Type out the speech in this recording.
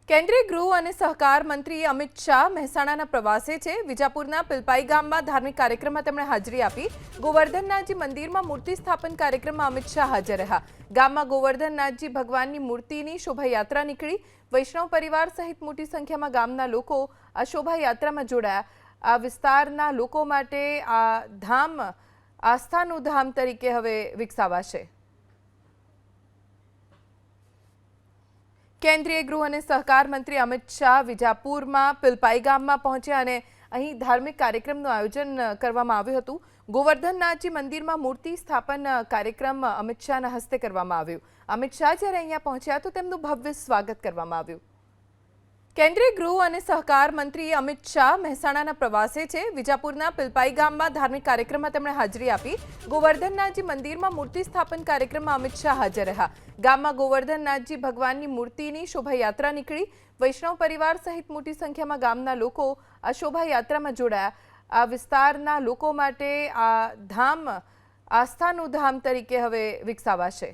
કેન્દ્રીય ગૃહ અને સહકાર મંત્રી અમિત શાહ મહેસાણાના પ્રવાસે છે। વિજાપુરના પિલપાઈ ગામમાં ધાર્મિક કાર્યક્રમમાં તેમણે હાજરી આપી। ગોવર્ધનનાથજી મંદિરમાં મૂર્તિ સ્થાપન કાર્યક્રમમાં અમિત શાહ હાજર રહ્યા। ગામમાં ગોવર્ધનનાથજી ભગવાનની મૂર્તિની શોભાયાત્રા નીકળી। વૈષ્ણવ પરિવાર સહિત મોટી સંખ્યામાં ગામના લોકો આ શોભાયાત્રામાં જોડાયા। આ વિસ્તારના લોકો માટે આ ધામ આસ્થાનું ધામ તરીકે હવે વિકસાવાશે। કેન્દ્રીય ગૃહ અને સહકાર મંત્રી અમિત શાહ વિજાપુરમાં પિલપાઈ ગામમાં પહોંચ્યા અને અહીં ધાર્મિક કાર્યક્રમનું આયોજન કરવામાં આવ્યું હતું। ગોવર્ધનનાથજી મંદિરમાં મૂર્તિ સ્થાપન કાર્યક્રમ અમિત શાહના હસ્તે કરવામાં આવ્યો। અમિત શાહ જ્યારે અહીંયા પહોંચ્યા તો તેમનું ભવ્ય સ્વાગત કરવામાં આવ્યું। કેન્દ્રીય ગૃહ અને સહકાર મંત્રી અમિત શાહ મહેસાણાના પ્રવાસે છે। વિજાપુરના પિલપાઈ ગામમાં ધાર્મિક કાર્યક્રમમાં તેમણે હાજરી આપી। ગોવર્ધનનાથજી મંદિરમાં મૂર્તિ સ્થાપન કાર્યક્રમમાં અમિત શાહ હાજર રહ્યા। ગામમાં ગોવર્ધનનાથજી ભગવાનની મૂર્તિની શોભાયાત્રા નીકળી। વૈષ્ણવ પરિવાર સહિત મોટી સંખ્યામાં ગામના લોકો આ શોભાયાત્રામાં જોડાયા। આ વિસ્તારના લોકો માટે આ ધામ આસ્થાનું ધામ તરીકે હવે વિકસાવાશે।